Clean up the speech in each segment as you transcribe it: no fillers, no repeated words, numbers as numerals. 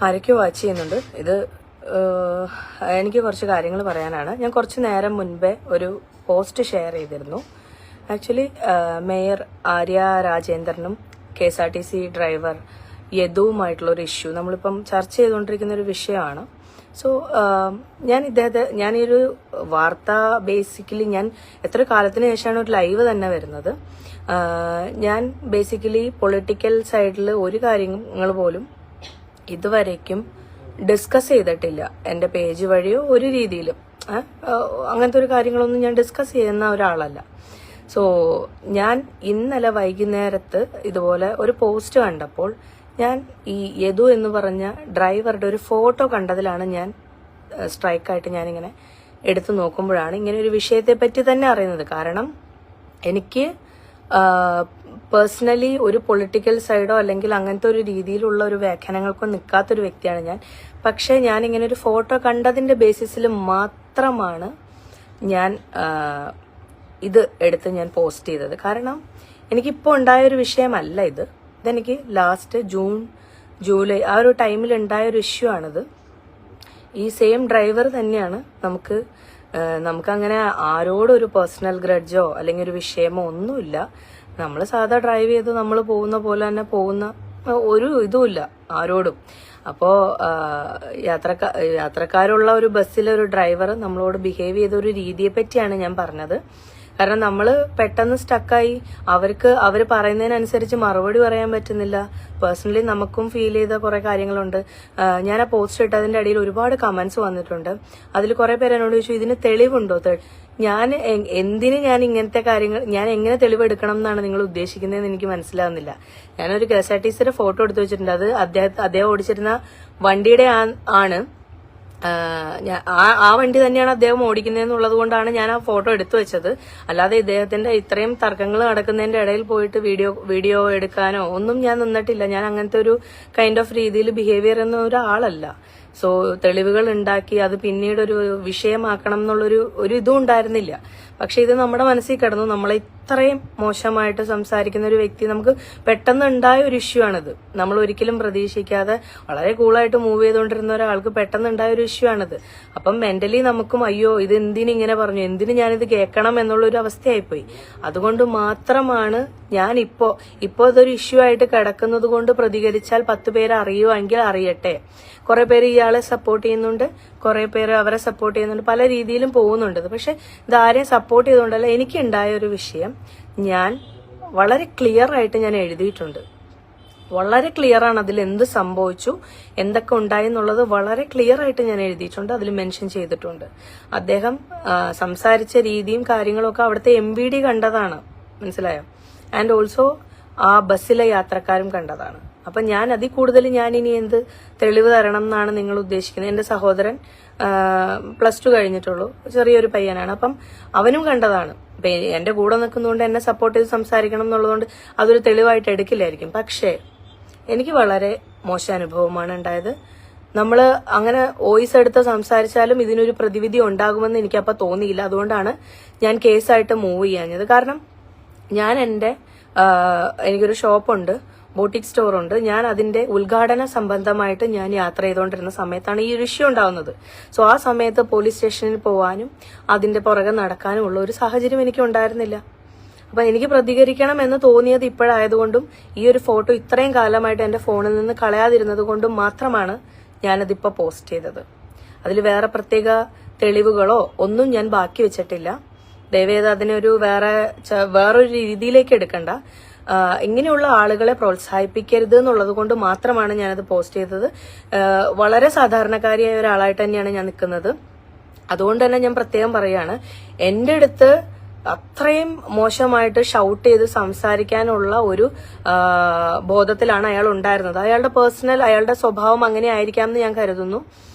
ആരൊക്കെയോ വാച്ച് ചെയ്യുന്നുണ്ട്. ഇത് എനിക്ക് കുറച്ച് കാര്യങ്ങൾ പറയാനാണ്. ഞാൻ കുറച്ച് നേരം മുൻപേ ഒരു പോസ്റ്റ് ഷെയർ ചെയ്തിരുന്നു. ആക്ച്വലി മേയർ ആര്യ രാജേന്ദ്രനും KSRTC ഡ്രൈവർ യദുവുമായിട്ടുള്ളൊരു ഇഷ്യൂ നമ്മളിപ്പം ചർച്ച ചെയ്തുകൊണ്ടിരിക്കുന്ന ഒരു വിഷയമാണ്. സോ ഞാൻ ഈ ഒരു വാർത്ത ബേസിക്കലി ഞാൻ എത്ര കാലത്തിന് ശേഷമാണ് ഒരു ലൈവ് തന്നെ വരുന്നത്. ഞാൻ ബേസിക്കലി പൊളിറ്റിക്കൽ സൈഡിൽ ഒരു കാര്യങ്ങൾ പോലും ഇതുവരേക്കും ഡിസ്കസ് ചെയ്തിട്ടില്ല. എൻ്റെ പേജ് വഴിയോ ഒരു രീതിയിലും അങ്ങനത്തെ ഒരു കാര്യങ്ങളൊന്നും ഞാൻ ഡിസ്കസ് ചെയ്യുന്ന ഒരാളല്ല. സോ ഞാൻ ഇന്നലെ വൈകുന്നേരത്ത് ഇതുപോലെ ഒരു പോസ്റ്റ് കണ്ടപ്പോൾ ഞാൻ ഈ യദു എന്ന് പറഞ്ഞ ഡ്രൈവറുടെ ഒരു ഫോട്ടോ കണ്ടതിലാണ് ഞാൻ സ്ട്രൈക്കായിട്ട് ഞാനിങ്ങനെ എടുത്തു നോക്കുമ്പോഴാണ് ഇങ്ങനെ ഒരു വിഷയത്തെ പറ്റി തന്നെ അറിയുന്നത്. കാരണം എനിക്ക് പേഴ്സണലി ഒരു പൊളിറ്റിക്കൽ സൈഡോ അല്ലെങ്കിൽ അങ്ങനത്തെ ഒരു രീതിയിലുള്ള ഒരു വ്യാഖ്യാനങ്ങൾക്കോ നിൽക്കാത്തൊരു വ്യക്തിയാണ് ഞാൻ. പക്ഷേ ഞാനിങ്ങനെ ഒരു ഫോട്ടോ കണ്ടതിന്റെ ബേസിസിൽ മാത്രമാണ് ഞാൻ ഇത് എടുത്ത് ഞാൻ പോസ്റ്റ് ചെയ്തത്. കാരണം എനിക്കിപ്പോൾ ഉണ്ടായൊരു വിഷയമല്ല ഇത്. ഇതെനിക്ക് ലാസ്റ്റ് ജൂൺ ജൂലൈ ആ ഒരു ടൈമിൽ ഉണ്ടായൊരു ഇഷ്യൂ ആണിത്. ഈ സെയിം ഡ്രൈവർ തന്നെയാണ് നമുക്കങ്ങനെ ആരോടും ഒരു പേഴ്സണൽ ഗ്രഡ്ജോ അല്ലെങ്കിൽ ഒരു വിഷയമോ ഒന്നുമില്ല. നമ്മൾ സാധാ ഡ്രൈവ് ചെയ്ത് നമ്മൾ പോകുന്ന പോലെ തന്നെ പോകുന്ന ഒരു ഇതുമില്ല ആരോടും. അപ്പോൾ യാത്രക്കാരുള്ള ഒരു ബസ്സിലെ ഒരു ഡ്രൈവർ നമ്മളോട് ബിഹേവ് ചെയ്ത ഒരു രീതിയെ പറ്റിയാണ് ഞാൻ പറഞ്ഞത്. കാരണം നമ്മൾ പെട്ടെന്ന് സ്റ്റക്കായി അവർ പറയുന്നതിനനുസരിച്ച് മറുപടി പറയാൻ പറ്റുന്നില്ല. പേഴ്സണലി നമുക്കും ഫീൽ ചെയ്ത കുറെ കാര്യങ്ങളുണ്ട്. ഞാൻ ആ പോസ്റ്റ് ഇട്ടതിന്റെ ഇടയിൽ ഒരുപാട് കമന്റ്സ് വന്നിട്ടുണ്ട്. അതിൽ കുറെ പേര് എന്നോട് ചോദിച്ചു ഇതിന് തെളിവുണ്ടോ? എന്തിന് ഞാൻ ഇങ്ങനത്തെ കാര്യങ്ങൾ ഞാൻ എങ്ങനെ തെളിവെടുക്കണം എന്നാണ് നിങ്ങൾ ഉദ്ദേശിക്കുന്നതെന്ന് എനിക്ക് മനസ്സിലാവുന്നില്ല. ഞാനൊരു KSRTCയുടെ ഫോട്ടോ എടുത്തു വെച്ചിട്ടുണ്ട്. അത് അദ്ദേഹം ഓടിച്ചിരുന്ന വണ്ടിയുടെ ആണ്. ആ വണ്ടി തന്നെയാണ് അദ്ദേഹം ഓടിക്കുന്നതെന്നുള്ളത് കൊണ്ടാണ് ഞാൻ ആ ഫോട്ടോ എടുത്തു വെച്ചത്. അല്ലാതെ ഇദ്ദേഹത്തിന്റെ ഇത്രയും തർക്കങ്ങൾ നടക്കുന്നതിന്റെ ഇടയിൽ പോയിട്ട് വീഡിയോ എടുക്കാനോ ഒന്നും ഞാൻ നിന്നിട്ടില്ല. ഞാൻ അങ്ങനത്തെ ഒരു കൈൻഡ് ഓഫ് രീതിയിൽ ബിഹേവിയർ എന്ന ഒരാളല്ല. സോ തെളിവുകൾ ഉണ്ടാക്കി അത് പിന്നീട് ഒരു വിഷയമാക്കണം എന്നുള്ളൊരു ഇതും ഉണ്ടായിരുന്നില്ല. പക്ഷെ ഇത് നമ്മുടെ മനസ്സിൽ കിടന്നു. നമ്മളെ ഇത്രയും മോശമായിട്ട് സംസാരിക്കുന്ന ഒരു വ്യക്തി നമുക്ക് പെട്ടെന്ന് ഉണ്ടായ ഒരു ഇഷ്യൂ ആണിത്. നമ്മൾ ഒരിക്കലും പ്രതീക്ഷിക്കാതെ വളരെ കൂളായിട്ട് മൂവ് ചെയ്തുകൊണ്ടിരുന്ന ഒരാൾക്ക് പെട്ടെന്ന് ഉണ്ടായ ഒരു ഇഷ്യൂ ആണിത്. അപ്പം മെന്റലി നമുക്കും അയ്യോ ഇത് എന്തിനിങ്ങനെ പറഞ്ഞു, എന്തിന് ഞാനിത് കേൾക്കണം എന്നുള്ളൊരു അവസ്ഥയായിപ്പോയി. അതുകൊണ്ട് മാത്രമാണ് ഞാൻ ഇപ്പോ ഇതൊരു ഇഷ്യൂ ആയിട്ട് കിടക്കുന്നത് കൊണ്ട് പ്രതികരിച്ചാൽ 10 പേര് അറിയുമെങ്കിൽ അറിയട്ടെ. കുറെ പേര് ഇയാളെ സപ്പോർട്ട് ചെയ്യുന്നുണ്ട്, കുറെ പേര് അവരെ സപ്പോർട്ട് ചെയ്യുന്നുണ്ട്, പല രീതിയിലും പോകുന്നുണ്ട്. പക്ഷെ ഇതാരെയും സപ്പോർട്ട് ചെയ്തുകൊണ്ടല്ല. എനിക്കുണ്ടായ ഒരു വിഷയം ഞാൻ വളരെ ക്ലിയർ ആയിട്ട് ഞാൻ എഴുതിയിട്ടുണ്ട്. വളരെ ക്ലിയർ ആണ് അതിൽ എന്ത് സംഭവിച്ചു, എന്തൊക്കെ ഉണ്ടായി എന്നുള്ളത് വളരെ ക്ലിയർ ആയിട്ട് ഞാൻ എഴുതിയിട്ടുണ്ട്. അതിൽ മെൻഷൻ ചെയ്തിട്ടുണ്ട്. അദ്ദേഹം സംസാരിച്ച രീതിയും കാര്യങ്ങളും ഒക്കെ അവിടുത്തെ MVD കണ്ടതാണ്, മനസ്സിലായോ? ആൻഡ് ഓൾസോ ആ ബസ്സിലെ യാത്രക്കാരും കണ്ടതാണ്. അപ്പൊ ഞാൻ അതിൽ കൂടുതൽ ഞാൻ ഇനി എന്ത് തെളിവ് തരണം എന്നാണ് നിങ്ങൾ ഉദ്ദേശിക്കുന്നത്? എന്റെ സഹോദരൻ +2 കഴിഞ്ഞിട്ടുള്ളൂ, ചെറിയൊരു പയ്യനാണ്. അപ്പം അവനും കണ്ടതാണ്. എന്റെ കൂടെ നിൽക്കുന്നതുകൊണ്ട് എന്നെ സപ്പോർട്ട് ചെയ്ത് സംസാരിക്കണം എന്നുള്ളതുകൊണ്ട് അതൊരു തെളിവായിട്ട് എടുക്കില്ലായിരിക്കും. പക്ഷേ എനിക്ക് വളരെ മോശം അനുഭവമാണ് ഉണ്ടായത്. നമ്മള് അങ്ങനെ വോയിസ് എടുത്ത് സംസാരിച്ചാലും ഇതിനൊരു പ്രതിവിധി ഉണ്ടാകുമെന്ന് എനിക്കപ്പോൾ തോന്നിയില്ല. അതുകൊണ്ടാണ് ഞാൻ കേസായിട്ട് മൂവ് ചെയ്യാഞ്ഞത്. കാരണം ഞാൻ എനിക്കൊരു ഷോപ്പുണ്ട്, ബോട്ടിക് സ്റ്റോർ ഉണ്ട്. ഞാൻ അതിന്റെ ഉദ്ഘാടന സംബന്ധമായിട്ട് ഞാൻ യാത്ര ചെയ്തുകൊണ്ടിരുന്ന സമയത്താണ് ഈ ഒരു ഇഷ്യൂ ഉണ്ടാവുന്നത്. സോ ആ സമയത്ത് പോലീസ് സ്റ്റേഷനിൽ പോവാനും അതിന്റെ പുറകെ നടക്കാനും ഉള്ള ഒരു സാഹചര്യം എനിക്ക് ഉണ്ടായിരുന്നില്ല. അപ്പൊ എനിക്ക് പ്രതികരിക്കണം എന്ന് തോന്നിയത് ഇപ്പോഴായതുകൊണ്ടും ഈ ഒരു ഫോട്ടോ ഇത്രയും കാലമായിട്ട് എന്റെ ഫോണിൽ നിന്ന് കളയാതിരുന്നത് കൊണ്ടും മാത്രമാണ് ഞാനതിപ്പോ പോസ്റ്റ് ചെയ്തത്. അതിൽ വേറെ പ്രത്യേക തെളിവുകളോ ഒന്നും ഞാൻ ബാക്കി വെച്ചിട്ടില്ല. ദയവേത് അതിനൊരു വേറൊരു രീതിയിലേക്ക് എടുക്കണ്ട. ഇങ്ങനെയുള്ള ആളുകളെ പ്രോത്സാഹിപ്പിക്കരുത് എന്നുള്ളത് കൊണ്ട് മാത്രമാണ് ഞാനത് പോസ്റ്റ് ചെയ്തത്. വളരെ സാധാരണക്കാരിയായ ഒരാളായിട്ട് തന്നെയാണ് ഞാൻ നിൽക്കുന്നത്. അതുകൊണ്ട് തന്നെ ഞാൻ പ്രത്യേകം പറയാണ്, എന്റെ അടുത്ത് അത്രയും മോശമായിട്ട് ഷൗട്ട് ചെയ്ത് സംസാരിക്കാനുള്ള ഒരു ബോധത്തിലാണ് അയാൾ ഉണ്ടായിരുന്നത്. അയാളുടെ സ്വഭാവം അങ്ങനെ ആയിരിക്കാം എന്ന് ഞാൻ കരുതുന്നു.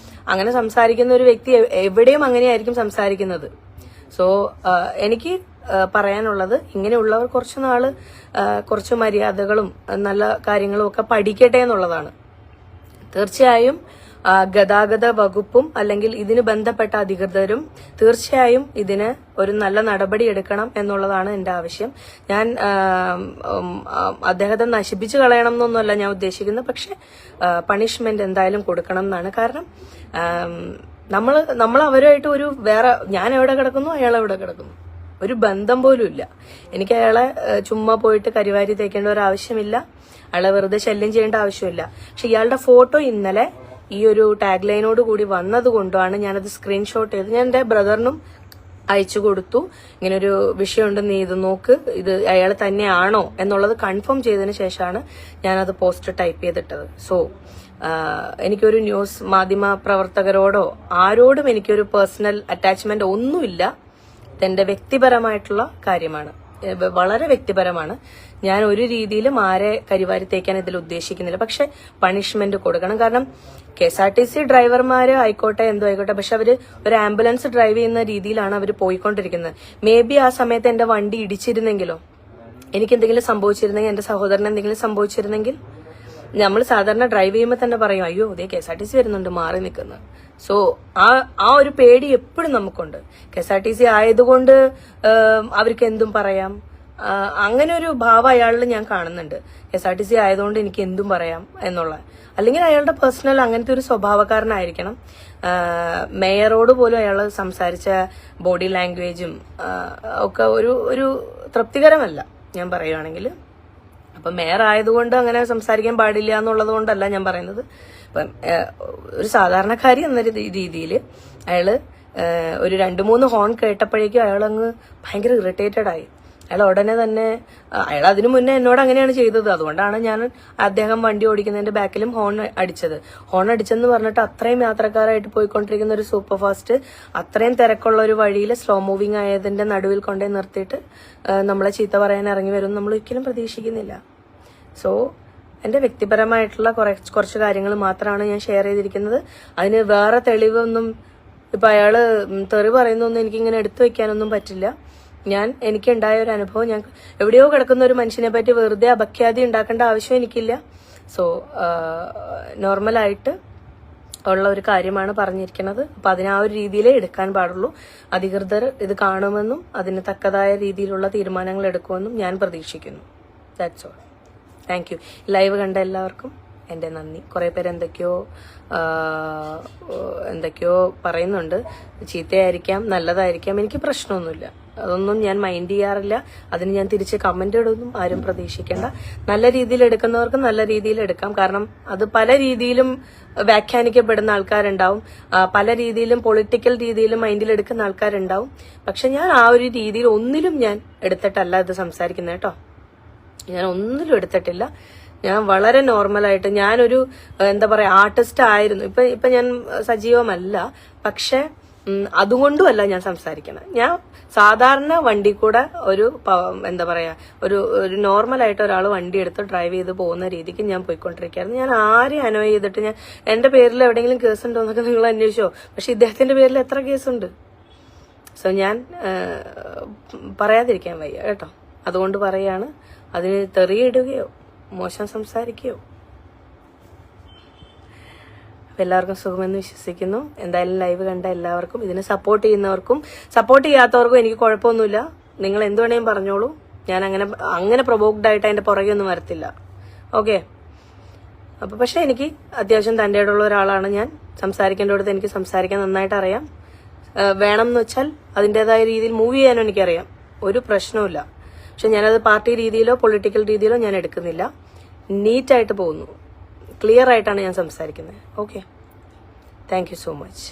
അങ്ങനെ സംസാരിക്കുന്ന ഒരു വ്യക്തി എവിടെയും അങ്ങനെയായിരിക്കും സംസാരിക്കുന്നത്. സോ എനിക്ക് പറയാനുള്ളത്, ഇങ്ങനെയുള്ളവർ കുറച്ച് മര്യാദകളും നല്ല കാര്യങ്ങളും ഒക്കെ പഠിക്കട്ടെ എന്നുള്ളതാണ്. തീർച്ചയായും ഗതാഗത വകുപ്പും അല്ലെങ്കിൽ ഇതിന് ബന്ധപ്പെട്ട അധികൃതരും തീർച്ചയായും ഇതിന് ഒരു നല്ല നടപടി എടുക്കണം എന്നുള്ളതാണ് എന്റെ ആവശ്യം. ഞാൻ അദ്ദേഹത്തെ നശിപ്പിച്ചു കളയണം എന്നൊന്നുമല്ല ഞാൻ ഉദ്ദേശിക്കുന്നത്, പക്ഷെ പണിഷ്മെന്റ് എന്തായാലും കൊടുക്കണം എന്നാണ്. കാരണം നമ്മൾ അവരുമായിട്ട് ഒരു വേറെ, ഞാൻ എവിടെ കിടക്കുന്നു അയാൾ എവിടെ കിടക്കുന്നു, ഒരു ബന്ധം പോലും ഇല്ല. എനിക്ക് അയാളെ ചുമ്മാ പോയിട്ട് കരിവാരി തേക്കേണ്ട ഒരു ആവശ്യമില്ല, അയാളെ വെറുതെ ശല്യം ചെയ്യേണ്ട ആവശ്യമില്ല. പക്ഷെ ഇയാളുടെ ഫോട്ടോ ഇന്നലെ ഈ ഒരു ടാഗ് ലൈനോട് കൂടി വന്നതുകൊണ്ടാണ് ഞാനത് സ്ക്രീൻഷോട്ട് ചെയ്ത് ഞാൻ എന്റെ ബ്രദറിനും അയച്ചു കൊടുത്തു. ഇങ്ങനൊരു വിഷയമുണ്ട്, നീ ഇത് നോക്ക്, ഇത് അയാൾ തന്നെയാണോ എന്നുള്ളത് കൺഫേം ചെയ്തതിന് ശേഷമാണ് ഞാനത് പോസ്റ്റ് ടൈപ്പ് ചെയ്തിട്ടത്. സോ എനിക്കൊരു ന്യൂസ് മാധ്യമ പ്രവർത്തകരോടോ ആരോടും എനിക്കൊരു പേഴ്സണൽ അറ്റാച്ച്മെന്റ് ഒന്നുമില്ല. ഇതെന്റെ വ്യക്തിപരമായിട്ടുള്ള കാര്യമാണ്, വളരെ വ്യക്തിപരമാണ്. ഞാൻ ഒരു രീതിയിലും ആരെ കരിവാരി തേക്കാൻ ഇതിൽ ഉദ്ദേശിക്കുന്നില്ല. പക്ഷെ പണിഷ്മെന്റ് കൊടുക്കണം. കാരണം KSRTC ഡ്രൈവർമാര് ആയിക്കോട്ടെ എന്തോ ആയിക്കോട്ടെ, പക്ഷെ അവര് ഒരു ആംബുലൻസ് ഡ്രൈവ് ചെയ്യുന്ന രീതിയിലാണ് അവർ പോയിക്കൊണ്ടിരിക്കുന്നത്. മേ ബി ആ സമയത്ത് എന്റെ വണ്ടി ഇടിച്ചിരുന്നെങ്കിലോ, എനിക്ക് എന്തെങ്കിലും സംഭവിച്ചിരുന്നെങ്കിൽ, എന്റെ സഹോദരന് എന്തെങ്കിലും സംഭവിച്ചിരുന്നെങ്കിൽ, നമ്മൾ സാധാരണ ഡ്രൈവ് ചെയ്യുമ്പോൾ തന്നെ പറയും, അയ്യോ ഇതേ KSRTC വരുന്നുണ്ട്, മാറി നിൽക്കുന്നത്. സോ ആ ഒരു പേടി എപ്പോഴും നമുക്കുണ്ട്. KSRTC ആയതുകൊണ്ട് അവർക്ക് എന്തും പറയാം, അങ്ങനെ ഒരു ഭാവം അയാളിൽ ഞാൻ കാണുന്നുണ്ട്. KSRTC ആയതുകൊണ്ട് എനിക്ക് എന്തും പറയാം എന്നുള്ള, അല്ലെങ്കിൽ അയാളുടെ പേഴ്സണൽ അങ്ങനത്തെ ഒരു സ്വഭാവക്കാരനായിരിക്കണം. മേയറോട് പോലും അയാൾ സംസാരിച്ച ബോഡി ലാംഗ്വേജും ഒക്കെ ഒരു തൃപ്തികരമല്ല ഞാൻ പറയുകയാണെങ്കിൽ. അപ്പൊ മേയർ ആയതുകൊണ്ട് അങ്ങനെ സംസാരിക്കാൻ പാടില്ല എന്നുള്ളത് കൊണ്ടല്ല ഞാൻ പറയുന്നത്. ഇപ്പം ഒരു സാധാരണക്കാരി എന്ന രീതിയിൽ അയാള് ഒരു 2-3 ഹോൺ കേട്ടപ്പോഴേക്കും അയാളങ്ങ് ഭയങ്കര ഇറിറ്റേറ്റഡ് ആയി. അയാൾ ഉടനെ തന്നെ, അയാൾ അതിനു മുന്നേ എന്നോട് അങ്ങനെയാണ് ചെയ്തത്. അതുകൊണ്ടാണ് ഞാൻ അദ്ദേഹം വണ്ടി ഓടിക്കുന്നതിന്റെ ബാക്കിലും ഹോൺ അടിച്ചത്. ഹോൺ അടിച്ചെന്ന് പറഞ്ഞിട്ട് അത്രയും യാത്രക്കാരായിട്ട് പോയിക്കൊണ്ടിരിക്കുന്ന ഒരു സൂപ്പർ ഫാസ്റ്റ് അത്രയും തിരക്കുള്ള ഒരു വഴിയിൽ സ്ലോ മൂവിങ് ആയതിന്റെ നടുവിൽ കൊണ്ടേ നിർത്തിയിട്ട് നമ്മളെ ചീത്ത പറയാൻ ഇറങ്ങി വരും നമ്മൾ ഒരിക്കലും പ്രതീക്ഷിക്കുന്നില്ല. സോ എന്റെ വ്യക്തിപരമായിട്ടുള്ള കുറച്ച് കാര്യങ്ങൾ മാത്രമാണ് ഞാൻ ഷെയർ ചെയ്തിരിക്കുന്നത്. അതിന് വേറെ തെളിവൊന്നും, ഇപ്പൊ അയാള് തെറി പറയുന്നൊന്നും എനിക്കിങ്ങനെ എടുത്തു വെക്കാനൊന്നും പറ്റില്ല. എനിക്കുണ്ടായ ഒരു അനുഭവം, ഞാൻ എവിടെയോ കിടക്കുന്ന ഒരു മനുഷ്യനെ പറ്റി വെറുതെ അപഖ്യാതി ഉണ്ടാക്കേണ്ട ആവശ്യം എനിക്കില്ല. സോ നോർമലായിട്ട് ഉള്ള ഒരു കാര്യമാണ് പറഞ്ഞിരിക്കുന്നത്. അപ്പൊ അതിന് ആ ഒരു രീതിയിലേ എടുക്കാൻ പാടുള്ളൂ. അധികൃതർ ഇത് കാണുമെന്നും അതിന് തക്കതായ രീതിയിലുള്ള തീരുമാനങ്ങൾ എടുക്കുമെന്നും ഞാൻ പ്രതീക്ഷിക്കുന്നു. That's all. Thank you. Live കണ്ട എല്ലാവർക്കും എന്റെ നന്ദി. കുറെ പേര് എന്തൊക്കെയോ പറയുന്നുണ്ട്. ചീത്തയായിരിക്കാം, നല്ലതായിരിക്കാം, എനിക്ക് പ്രശ്നമൊന്നുമില്ല. അതൊന്നും ഞാൻ മൈൻഡ് ചെയ്യാറില്ല. അതിന് ഞാൻ തിരിച്ച് കമന്റ് ഇടുന്നു. ആരും പ്രതീക്ഷിക്കേണ്ട. നല്ല രീതിയിൽ എടുക്കുന്നവർക്ക് നല്ല രീതിയിൽ എടുക്കാം. കാരണം അത് പല രീതിയിലും വ്യാഖ്യാനിക്കപ്പെടുന്ന ആൾക്കാരുണ്ടാവും, പല രീതിയിലും പൊളിറ്റിക്കൽ രീതിയിലും മൈൻഡിൽ എടുക്കുന്ന ആൾക്കാരുണ്ടാവും. പക്ഷെ ഞാൻ ആ ഒരു രീതിയിൽ ഒന്നിലും ഞാൻ എടുത്തിട്ടല്ല ഇത് സംസാരിക്കുന്നത് കേട്ടോ. ഞാൻ ഒന്നിലും എടുത്തിട്ടില്ല. ഞാൻ വളരെ നോർമലായിട്ട്, ഞാനൊരു ആർട്ടിസ്റ്റ് ആയിരുന്നു. ഇപ്പൊ ഞാൻ സജീവമല്ല, പക്ഷെ അതുകൊണ്ടുമല്ല ഞാൻ സംസാരിക്കണം. ഞാൻ സാധാരണ വണ്ടി കൂടെ ഒരു നോർമലായിട്ട് ഒരാൾ വണ്ടി എടുത്ത് ഡ്രൈവ് ചെയ്ത് പോകുന്ന രീതിക്ക് ഞാൻ പോയിക്കൊണ്ടിരിക്കുകയായിരുന്നു. ഞാൻ ആരെയും അനോയ് ചെയ്തിട്ട്, ഞാൻ എന്റെ പേരിൽ എവിടെയെങ്കിലും കേസ് ഉണ്ടോ എന്നൊക്കെ നിങ്ങൾ അന്വേഷിച്ചോ, പക്ഷെ ഇദ്ദേഹത്തിന്റെ പേരിൽ എത്ര കേസുണ്ട്. സോ ഞാൻ പറയാതിരിക്കാൻ വയ്യ കേട്ടോ. അതുകൊണ്ട് പറയാണ്, അതിന് തെറിയിടുകയോ മോശം സംസാരിക്കുകയോ. എല്ലാവർക്കും സുഖമെന്ന് വിശ്വസിക്കുന്നു. എന്തായാലും ലൈവ് കണ്ട എല്ലാവർക്കും, ഇതിനെ സപ്പോർട്ട് ചെയ്യുന്നവർക്കും സപ്പോർട്ട് ചെയ്യാത്തവർക്കും എനിക്ക് കുഴപ്പമൊന്നുമില്ല. നിങ്ങൾ എന്ത് വേണേലും പറഞ്ഞോളൂ. ഞാൻ അങ്ങനെ പ്രൊവോക്ഡ് ആയിട്ട് അതിന്റെ പുറകെ ഒന്നും വരത്തില്ല. ഓക്കെ. അപ്പൊ പക്ഷെ എനിക്ക് അത്യാവശ്യം തന്റെ ഇടമുള്ള ഒരാളാണ് ഞാൻ. സംസാരിക്കേണ്ടടുത്ത് എനിക്ക് സംസാരിക്കാൻ നന്നായിട്ട് അറിയാം. വേണം എന്ന് വെച്ചാൽ അതിന്റേതായ രീതിയിൽ മൂവ് ചെയ്യാനും എനിക്കറിയാം. ഒരു പ്രശ്നവുമില്ല. പക്ഷെ ഞാനത് പാർട്ടി രീതിയിലോ പൊളിറ്റിക്കൽ രീതിയിലോ ഞാൻ എടുക്കുന്നില്ല. നീറ്റായിട്ട് പോകുന്നു. ക്ലിയർ ആയിട്ടാണ് ഞാൻ സംസാരിക്കുന്നത്. Okay. Thank you so much.